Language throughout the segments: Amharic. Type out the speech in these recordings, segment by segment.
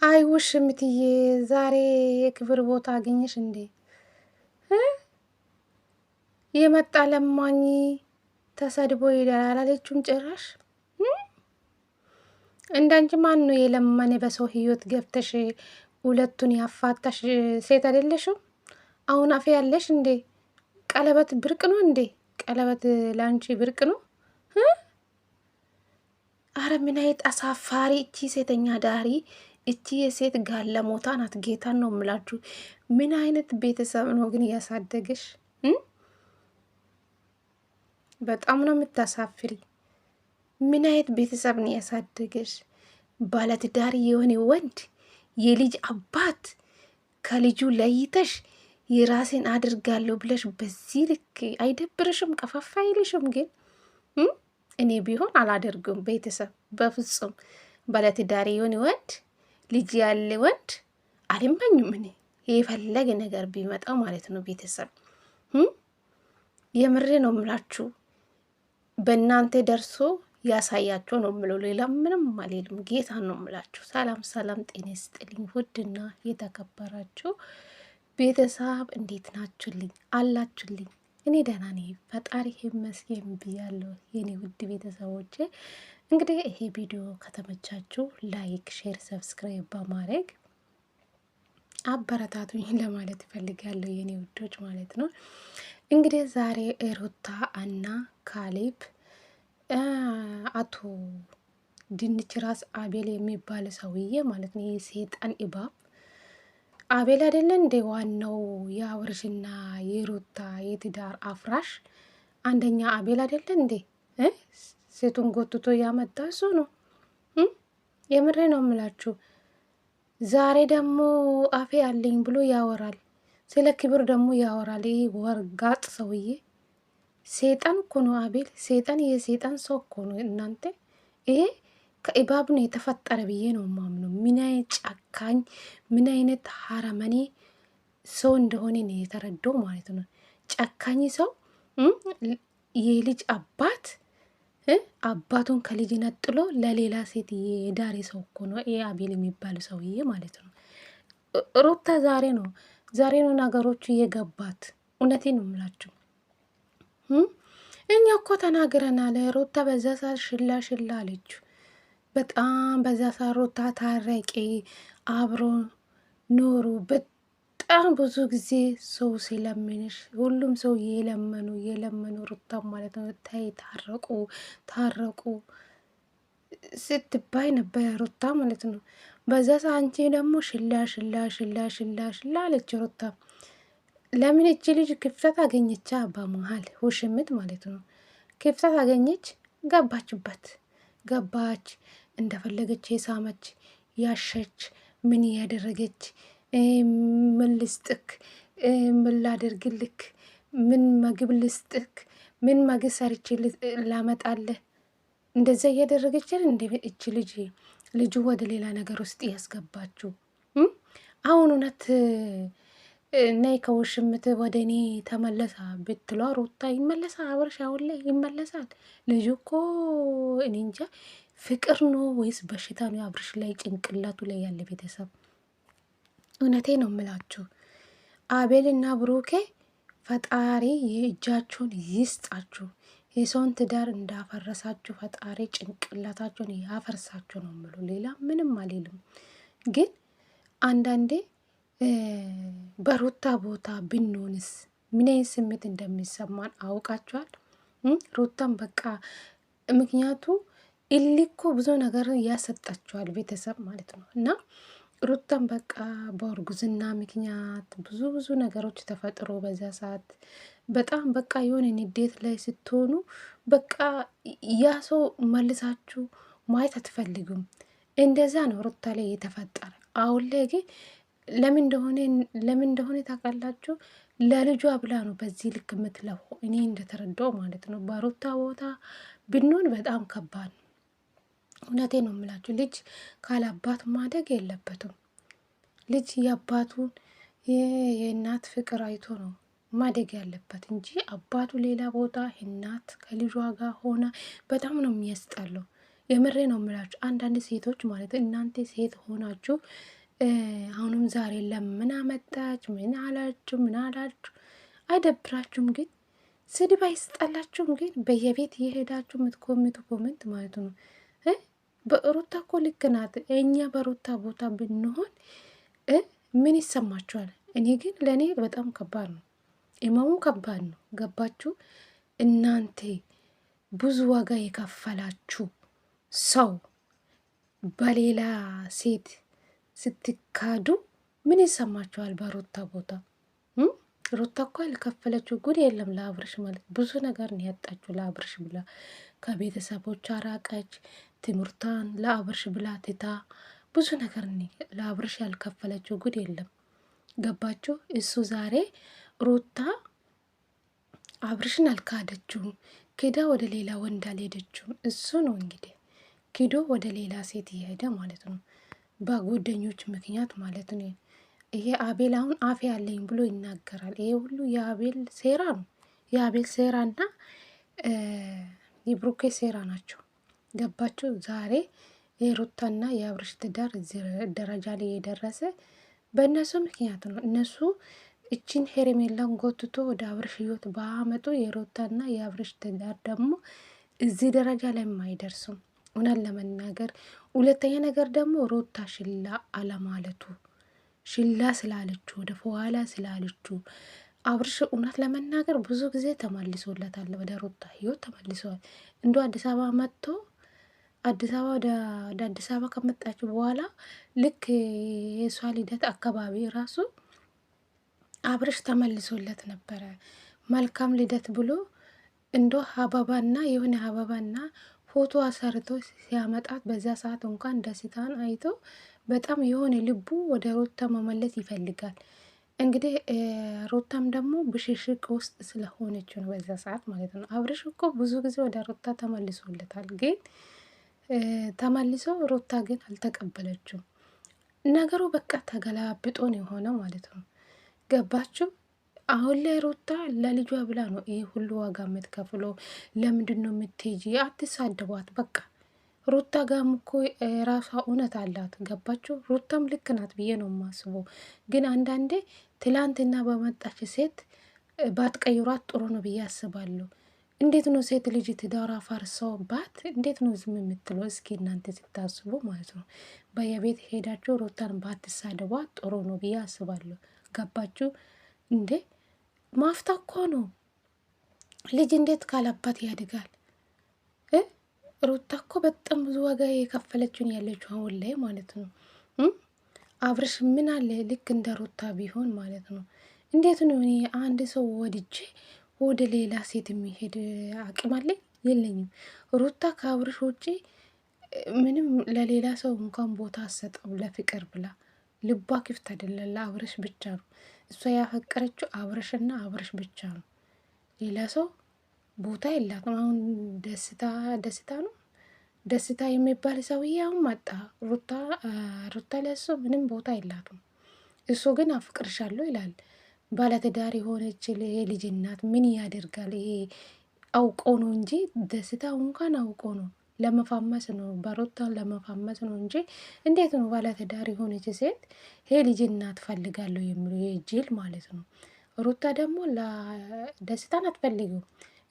አይ ውሽምትዬ ዛሬ የክብር ቦታ አገኘሽ እንዴ? የመጣ ለማኝ ተሰድቦ ይላል አላለችውም ጭራሽ። እንዳንቺ ማን ነው የለመነ በሰው ህይወት ገብተሽ ሁለቱን ያፋታሽ ሴት አይደለሽም? አሁን አፌ ያለሽ እንዴ? ቀለበት ብርቅ ነው እንዴ? ቀለበት ላንቺ ብርቅ ነው? አረ ምን አይነት አሳፋሪ እቺ ሴተኛ ዳሪ እቺ የሴት ጋለሞታ ናት። ጌታን ነው የምላችሁ። ምን አይነት ቤተሰብ ነው ግን እያሳደገሽ? በጣም ነው የምታሳፍሪ። ምን አይነት ቤተሰብ ነው ያሳደገሽ? ባለትዳር የሆነ ወንድ የልጅ አባት ከልጁ ለይተሽ የራሴን አድርጋለሁ ብለሽ በዚህ ልክ አይደብርሽም? ቀፋፋ አይልሽም? ግን እኔ ቢሆን አላደርግም። ቤተሰብ በፍጹም ባለትዳር የሆነ ወንድ ልጅ ያለ ወንድ አልመኝም። እኔ የፈለገ ነገር ቢመጣ ማለት ነው። ቤተሰብ የምሬ ነው ምላችሁ። በእናንተ ደርሶ ያሳያቸው ነው ምለው። ሌላ ምንም አልልም። ጌታ ነው ምላችሁ። ሰላም ሰላም፣ ጤና ይስጥልኝ ውድና የተከበራችሁ ቤተሰብ እንዴት ናችሁልኝ? አላችሁልኝ? እኔ ደህና ነኝ፣ ፈጣሪ ይመስገን ብያለሁ። የኔ ውድ ቤተሰቦቼ እንግዲህ ይሄ ቪዲዮ ከተመቻችሁ ላይክ፣ ሼር፣ ሰብስክራይብ በማድረግ አበረታቱኝ ለማለት እፈልጋለሁ የኔ ውዶች ማለት ነው። እንግዲህ ዛሬ ሩታ እና ካሌብ አቶ ድንች ራስ አቤል የሚባል ሰውዬ ማለት ነው የሰይጣን እባብ አቤል አይደለ እንዴ? ዋናው የአብርሽና የሩታ የትዳር አፍራሽ አንደኛ አቤል አይደለ እንዴ? ሴቱን ጎትቶ ያመጣ እሱ ነው። የምሬ ነው የምላችሁ። ዛሬ ደግሞ አፌ አለኝ ብሎ ያወራል። ስለ ክብር ደግሞ ያወራል። ይህ ወርጋጥ ሰውዬ ሴጣን እኮ ነው አቤል። ሴጣን የሴጣን ሰው እኮ ነው እናንተ። ይሄ ከእባብ ነው የተፈጠረ ብዬ ነው ማምነው። ምን አይነት ጨካኝ፣ ምን አይነት ሀረመኔ ሰው እንደሆነ ነው የተረዳው ማለት ነው። ጨካኝ ሰው የልጅ አባት አባቱን ከልጅ ነጥሎ ለሌላ ሴት የዳሪ ሰው እኮ ነው ይሄ አቤል የሚባል ሰውዬ ማለት ነው። ሩታ ዛሬ ነው ነገሮቹ የገባት። እውነቴ ነው የምላችሁ። እኛ እኮ ተናግረናል። ሩታ በዛ ሰዓት ሽላ አለችው። በጣም በዛ ሰዓት ሩታ ታረቂ፣ አብሮ ኖሩ። በጣም ብዙ ጊዜ ሰው ሲለምንሽ ሁሉም ሰው የለመኑ ሩታ ማለት ነው ታይ ታረቁ ስትባይ ነበር ሩታ ማለት ነው። በዛ ሰዓት አንቺ ደግሞ ሽላ አለች ሩታ። ለምን እቺ ልጅ ክፍተት አገኘቻ? በመሀል ውሽምት ማለት ነው ክፍተት አገኘች፣ ገባች እንደፈለገች የሳመች ያሸች ምን ያደረገች ምን ልስጥክ፣ ምን ላደርግልክ፣ ምን ምግብ ልስጥክ፣ ምን ምግብ ሰርቼ ላመጣለህ፣ እንደዛ እያደረገችን እንደ እች ልጁ ወደ ሌላ ነገር ውስጥ ያስገባችው። አሁን እውነት ነይ ከውሽምት ወደ እኔ ተመለሳ ብትሏ ሩታ ይመለሳል? አብርሽ አሁን ላይ ይመለሳል? ልጁ እኮ እኔ እንጃ ፍቅር ነው ወይስ በሽታ ነው አብርሽ ላይ ጭንቅላቱ ላይ ያለ ቤተሰብ። እውነቴ ነው የምላችሁ አቤልና ብሩኬ ፈጣሪ የእጃችሁን ይስጣችሁ። የሰውን ትዳር እንዳፈረሳችሁ ፈጣሪ ጭንቅላታችሁን ያፈርሳችሁ ነው ምሉ። ሌላ ምንም አልልም። ግን አንዳንዴ በሩታ ቦታ ብንሆንስ ምን አይነት ስሜት እንደሚሰማን አውቃችኋል? ሩታን በቃ ምክንያቱ ኢሊኮ ብዙ ነገር ያሰጣችኋል ቤተሰብ ማለት ነው። እና ሩታን በቃ በእርጉዝና ምክንያት ብዙ ነገሮች ተፈጥሮ በዛ ሰዓት በጣም በቃ የሆነ ንዴት ላይ ስትሆኑ በቃ ያ ሰው መልሳችሁ ማየት አትፈልጉም። እንደዛ ነው ሩታ ላይ የተፈጠረ። አሁን ላይ ግን ለምን እንደሆነ ታውቃላችሁ? ለልጇ ብላ ነው በዚህ ልክ የምትለፉ። እኔ እንደተረዳው ማለት ነው። በሩታ ቦታ ብንሆን በጣም ከባድ ነው። እውነቴ ነው የምላችሁ። ልጅ ካለ አባት ማደግ የለበትም። ልጅ የአባቱን የእናት ፍቅር አይቶ ነው ማደግ ያለበት እንጂ አባቱ ሌላ ቦታ እናት ከልጇ ጋር ሆና በጣም ነው የሚያስጠላው። የምሬ ነው የምላችሁ። አንዳንድ ሴቶች ማለት እናንተ ሴት ሆናችሁ አሁንም ዛሬ ለምን አመጣች፣ ምን አላችሁ፣ ምን አላችሁ አይደብራችሁም? ግን ስድብ አይስጠላችሁም? ግን በየቤት የሄዳችሁ የምትኮምቱ ኮመንት ማለት ነው። በሩታ እኮ ልክ ናት። እኛ በሩታ ቦታ ብንሆን ምን ይሰማችኋል? እኔ ግን ለእኔ በጣም ከባድ ነው፣ ኢማሙ ከባድ ነው። ገባችሁ? እናንተ ብዙ ዋጋ የከፈላችሁ ሰው በሌላ ሴት ስትካዱ ምን ይሰማችኋል? በሩታ ቦታ ሩታ እኮ ያልከፈለችው ጉድ የለም ለአብርሽ ማለት ብዙ ነገር ነው ያጣችው። ለአብርሽ ብላ ከቤተሰቦቿ ራቀች። ትምህርቷን ለአብርሽ ብላ ትታ ብዙ ነገር ለአብርሽ ያልከፈለችው ጉድ የለም። ገባችሁ? እሱ ዛሬ ሩታ አብርሽን አልካደችውም፣ ክዳ ወደ ሌላ ወንድ አልሄደችውም። እሱ ነው እንግዲህ ክዶ ወደ ሌላ ሴት እየሄደ ማለት ነው፣ በጓደኞች ምክንያት ማለት ነው። ይሄ አቤል አሁን አፌ ያለኝ ብሎ ይናገራል። ይሄ ሁሉ የአቤል ሴራ ነው። የአቤል ሴራና የብሩኬ ሴራ ናቸው። ገባችሁ? ዛሬ የሩታና የአብርሽ ትዳር እዚህ ደረጃ ላይ የደረሰ በእነሱ ምክንያት ነው። እነሱ እችን ሄርሜላን ጎትቶ ወደ አብርሽ ህይወት ባመጡ የሩታና የአብርሽ ትዳር ደግሞ እዚህ ደረጃ ላይ አይደርሱም፣ እውነት ለመናገር። ሁለተኛ ነገር ደግሞ ሩታ ሽላ አለማለቱ፣ ሽላ ስላለችው ወደ በኋላ ስላለችው አብርሽ እውነት ለመናገር ብዙ ጊዜ ተመልሶለታል፣ ወደ ሩታ ህይወት ተመልሰዋል። እንዶ አዲስ አበባ መጥቶ አዲስ አበባ ወደ አዲስ አበባ ከመጣችሁ በኋላ ልክ የሷ ልደት አካባቢ ራሱ አብርሽ ተመልሶለት ነበረ። መልካም ልደት ብሎ እንዶ አበባና የሆነ አበባና ፎቶ አሰርቶ ሲያመጣት በዛ ሰዓት እንኳን ደስታን አይቶ በጣም የሆነ ልቡ ወደ ሩታ መመለስ ይፈልጋል። እንግዲህ ሩታም ደግሞ ብሽሽቅ ውስጥ ስለሆነች ነው በዛ ሰዓት ማለት ነው። አብርሽ እኮ ብዙ ጊዜ ወደ ሩታ ተመልሶለታል፣ ግን ተመልሶ ሩታ ግን አልተቀበለችውም። ነገሩ በቃ ተገላብጦ ነው የሆነ ማለት ነው። ገባችሁ? አሁን ላይ ሩታ ለልጇ ብላ ነው ይሄ ሁሉ ዋጋ የምትከፍሎ። ለምንድን ነው የምትሄጂ? አትሳደቧት በቃ። ሩታ ጋም እኮ ራሷ እውነት አላት። ገባችሁ? ሩታም ልክ ናት ብዬ ነው የማስበው። ግን አንዳንዴ ትላንትና በመጣች ሴት ባትቀይሯት ጥሩ ነው ብዬ አስባለሁ። እንዴት ነው ሴት ልጅ ትዳሯ ፈርሰውባት እንዴት ነው ዝም የምትለው? እስኪ እናንተ ስታስቡ ማለት ነው። በየቤት ሄዳችሁ ሩታን ባትሳደቧት ጥሩ ነው ብዬ አስባለሁ። ገባችሁ እንዴ? ማፍታ እኮ ነው። ልጅ እንዴት ካላባት ያድጋል? ሩታ እኮ በጣም ብዙ ዋጋ የከፈለችን ያለችው አሁን ላይ ማለት ነው። አብርሽ ምን አለ ልክ እንደ ሩታ ቢሆን ማለት ነው። እንዴት ነው እኔ አንድ ሰው ወድጄ ወደ ሌላ ሴት የሚሄድ አቅም አለኝ? የለኝም። ሩታ ከአብርሽ ውጪ ምንም ለሌላ ሰው እንኳን ቦታ አሰጠው ለፍቅር ብላ ልቧ ክፍት አይደለም፣ ለአብርሽ ብቻ ነው። እሷ ያፈቀረችው አብርሽና አብርሽ ብቻ ነው። ሌላ ሰው ቦታ የላትም። አሁን ደስታ ነው ደስታ የሚባል ሰውዬ አሁን መጣ። ሩታ ለሱ ምንም ቦታ የላትም። እሱ ግን አፍቅርሻለሁ ይላል። ባለትዳር የሆነች የልጅ እናት ምን ያደርጋል? ይሄ አውቆ ነው እንጂ ደስታ እንኳን አውቆ ነው ለመፋመስ ነው፣ በሩታን ለመፋመስ ነው እንጂ እንዴት ነው ባለትዳር የሆነች ሴት ይሄ ልጅ እናት ፈልጋለሁ የሚሉ ጅል ማለት ነው። ሩታ ደግሞ ደስታን አትፈልግም፣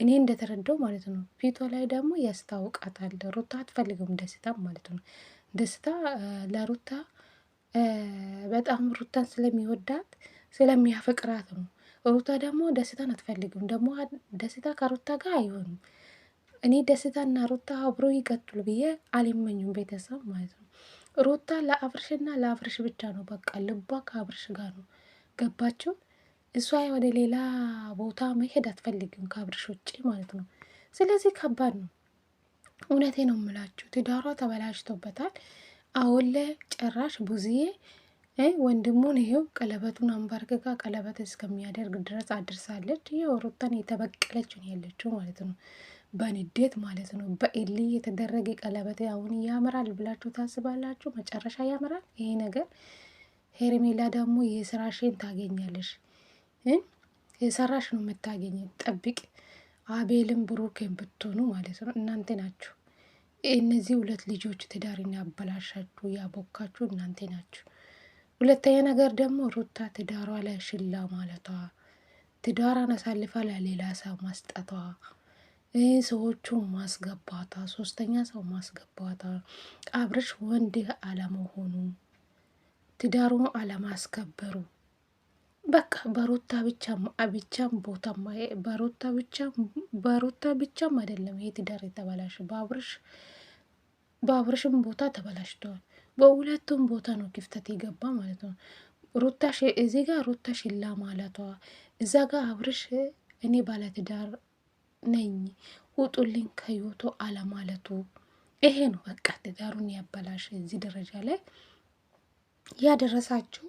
እኔ እንደተረዳው ማለት ነው። ፊቷ ላይ ደግሞ ያስታውቃታል። ሩታ አትፈልግም ደስታ ማለት ነው። ደስታ ለሩታ በጣም ሩታን ስለሚወዳት ስለሚያፈቅራት ነው። ሩታ ደግሞ ደስታን አትፈልግም። ደግሞ ደስታ ከሩታ ጋር አይሆንም። እኔ ደስታና ሩታ አብሮ ይቀጥሉ ብዬ አልመኙም፣ ቤተሰብ ማለት ነው። ሩታ ለአብርሽና ለአብርሽ ብቻ ነው በቃ ልቧ ከአብርሽ ጋር ነው። ገባችሁ? እሷ ወደ ሌላ ቦታ መሄድ አትፈልግም ከአብርሽ ውጭ ማለት ነው። ስለዚህ ከባድ ነው። እውነቴ ነው የምላችሁ፣ ትዳሯ ተበላሽቶበታል። አሁን ላይ ጭራሽ ቡዝዬ ወንድሙን ይሄው ቀለበቱን አንበርክካ ቀለበት እስከሚያደርግ ድረስ አድርሳለች። ይሄው ሩታን የተበቀለች ነው ያለችው ማለት ነው። በንዴት ማለት ነው። በኤሊ የተደረገ ቀለበት አሁን ያምራል ብላችሁ ታስባላችሁ? መጨረሻ ያምራል ይሄ ነገር። ሄርሜላ ደግሞ የስራሽን ታገኛለሽ፣ የሰራሽ ነው የምታገኝ። ጠብቅ። አቤልም ብሩክን ብትሆኑ ማለት ነው እናንተ ናችሁ እነዚህ ሁለት ልጆች ትዳርን ያበላሻችሁ ያቦካችሁ እናንተ ናችሁ። ሁለተኛ ነገር ደግሞ ሩታ ትዳሯ ላይ ሽላ ማለቷ፣ ትዳሯን አሳልፋ ለሌላ ሰው መስጠቷ፣ ሰዎቹን ማስገባቷ፣ ሶስተኛ ሰው ማስገባቷ፣ አብርሽ ወንድ አለመሆኑ፣ ትዳሩ አለማስከበሩ፣ በቃ በሩታ ብቻም ቦታም በሩታ ብቻም አይደለም ይሄ ትዳር የተበላሽ በአብርሽም ቦታ ተበላሽተዋል። በሁለቱም ቦታ ነው ክፍተት የገባ ማለት ነው። ሩታ እዚህ ጋር ሩታ ሽላ ማለቷ፣ እዛ ጋር አብርሽ እኔ ባለትዳር ነኝ ውጡልኝ ከዮቶ አለማለቱ፣ ይሄ ነው በቃ ትዳሩን ያበላሽ እዚህ ደረጃ ላይ ያደረሳችሁ።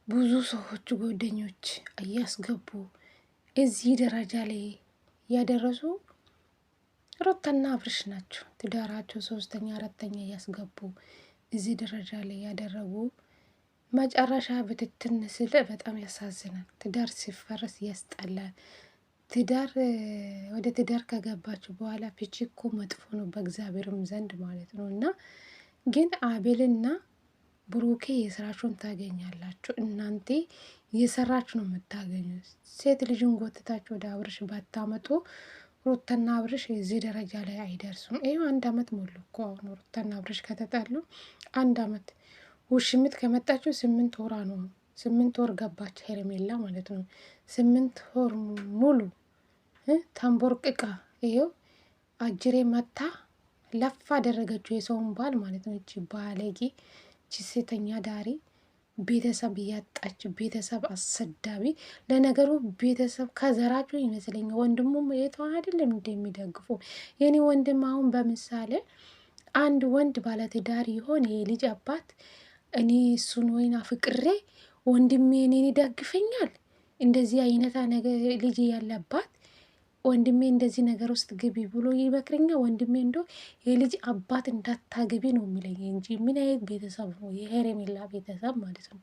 ብዙ ሰዎች ጓደኞች እያስገቡ እዚህ ደረጃ ላይ ያደረሱ ሩታና አብርሽ ናቸው። ትዳራቸው ሶስተኛ አራተኛ እያስገቡ እዚህ ደረጃ ላይ ያደረጉ መጨረሻ ብትትን ስል በጣም ያሳዝናል። ትዳር ሲፈረስ ያስጠላል። ትዳር ወደ ትዳር ከገባችሁ በኋላ ፍቺ እኮ መጥፎ ነው በእግዚአብሔርም ዘንድ ማለት ነው። እና ግን አቤልና ብሩኬ የስራችሁን ታገኛላችሁ። እናንተ የሰራችሁ ነው የምታገኙት። ሴት ልጅን ጎትታችሁ ወደ አብርሽ ባታመጡ ሩታና አብርሽ የዚህ ደረጃ ላይ አይደርሱም። ይኸው 1 አመት ሞሉ እኮ አሁን ሩታና አብርሽ ከተጣሉ 1 አመት። ውሽሚት ከመጣችሁ 8 ወራ ነው። 8 ወር ገባች ሄርሜላ ማለት ነው። 8 ወር ሙሉ ተንቦርቅቃ ይኸው አጅሬ መታ ለፍ አደረገችው የሰውን ባል ማለት ነው። እቺ ባለጌ፣ እቺ ሴተኛ ዳሪ፣ ቤተሰብ እያጣች ቤተሰብ አሰዳቢ። ለነገሩ ቤተሰብ ከዘራችሁ ይመስለኛል። ወንድሙም የተዋ አይደለም እንደሚደግፉ የኔ ወንድም አሁን በምሳሌ አንድ ወንድ ባለትዳር ይሆን የልጅ አባት እኔ እሱን ወይን አፍቅሬ ወንድሜ እኔን ይደግፈኛል። እንደዚህ አይነታ ነገር ልጅ ያለባት ወንድሜ እንደዚህ ነገር ውስጥ ግቢ ብሎ ይመክረኛል። ወንድሜ እንዶ የልጅ አባት እንዳታግቢ ነው የሚለኝ እንጂ ምን አይነት ቤተሰብ ነው? የሄርሜላ ቤተሰብ ማለት ነው።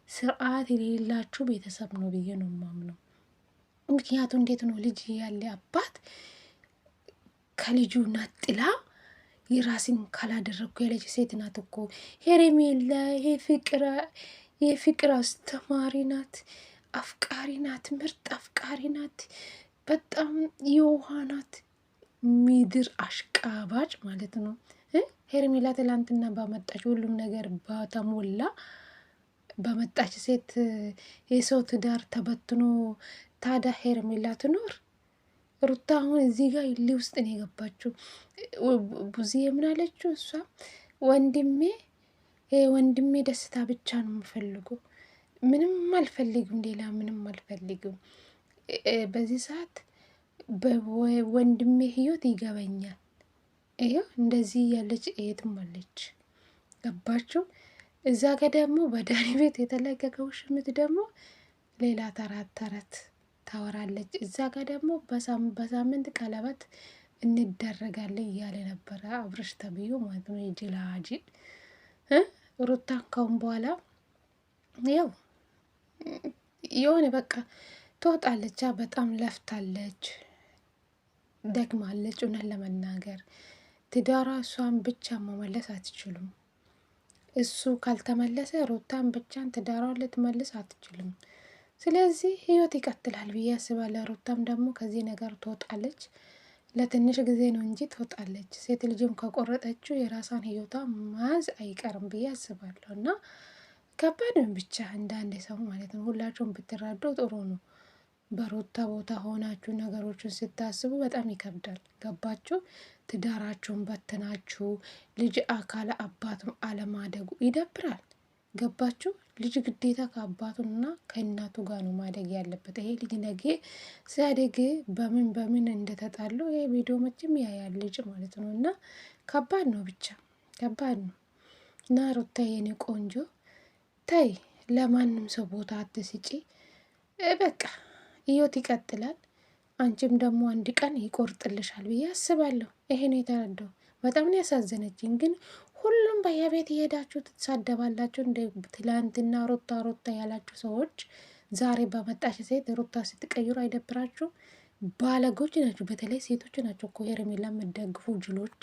ስርዓት የሌላችሁ ቤተሰብ ነው ብዬ ነው የማምነው። ምክንያቱ እንዴት ነው ልጅ ያለ አባት ከልጁ ነጥላ የራስን ካላደረግኩ ያለች ሴት ናት እኮ ሄርሜላ። የፍቅር አስተማሪ ናት፣ አፍቃሪ ናት፣ ምርጥ አፍቃሪ ናት። በጣም የውሃ ናት፣ ምድር አሽቃባጭ ማለት ነው። ሄርሜላ ትላንትና ባመጣች ሁሉም ነገር በተሞላ በመጣች ሴት የሰው ትዳር ተበትኖ ታዲያ ሄርሜላ ትኖር? ሩታ አሁን እዚህ ጋር ይሊ ውስጥ ነው የገባችው። ብዙ የምናለችው እሷ ወንድሜ ደስታ ብቻ ነው የምፈልገው፣ ምንም አልፈልግም፣ ሌላ ምንም አልፈልግም። በዚህ ሰዓት በወንድሜ ህይወት ይገበኛል። ይኸው እንደዚህ ያለች እህትም አለች። ገባችሁ? እዛ ጋ ደግሞ በዳኒ ቤት የተለቀቀው ሽምት ደግሞ ሌላ ተረት ታወራለች። እዛ ጋ ደግሞ በሳምንት ቀለበት እንደረጋለን እያለ ነበረ አብርሽ ተብዮ ማለት ነው። የጅላጅል ሩታን ካሁን በኋላ ያው የሆነ በቃ ትወጣለች። በጣም ለፍታለች፣ ደግማለች። እውነት ለመናገር ትዳሯ እሷን ብቻ መመለስ አትችሉም። እሱ ካልተመለሰ ሩታን ብቻን ትዳሯን ልትመልስ አትችልም። ስለዚህ ህይወት ይቀጥላል ብዬ አስባለሁ። ሩታም ደግሞ ከዚህ ነገር ትወጣለች። ለትንሽ ጊዜ ነው እንጂ ትወጣለች። ሴት ልጅም ከቆረጠችው የራሷን ህይወቷ መያዝ አይቀርም ብዬ አስባለሁ። እና ከባድ ነው ብቻ እንዳንድ ሰው ማለት ነው። ሁላችሁም ብትራደው ጥሩ ነው። በሩታ ቦታ ሆናችሁ ነገሮችን ስታስቡ በጣም ይከብዳል። ገባችሁ? ትዳራችሁን በትናችሁ ልጅ አካለ አባቱም አለማደጉ ይደብራል። ገባችሁ? ልጅ ግዴታ ከአባቱና ከእናቱ ጋር ነው ማደግ ያለበት። ይሄ ልጅ ነገ ሲያደግ በምን እንደተጣሉ ይሄ ቪዲዮ መቼም ያያል ልጅ ማለት ነው። እና ከባድ ነው ብቻ ከባድ ነው። እና ሩታ የኔ ቆንጆ ታይ፣ ለማንም ሰው ቦታ አትስጪ። በቃ ህይወት ይቀጥላል። አንቺም ደግሞ አንድ ቀን ይቆርጥልሻል ብዬ አስባለሁ። ይሄን የተረዳው በጣም ነው ያሳዘነችኝ። ግን ሁሉም በየቤት እየሄዳችሁ ትሳደባላችሁ። እንደ ትላንትና ሩታ ያላችሁ ሰዎች ዛሬ በመጣች ሴት ሩታ ስትቀይሩ አይደብራችሁ? ባለጎች ናቸው። በተለይ ሴቶች ናቸው እኮ ሄርሜላ የምትደግፉ ጅሎች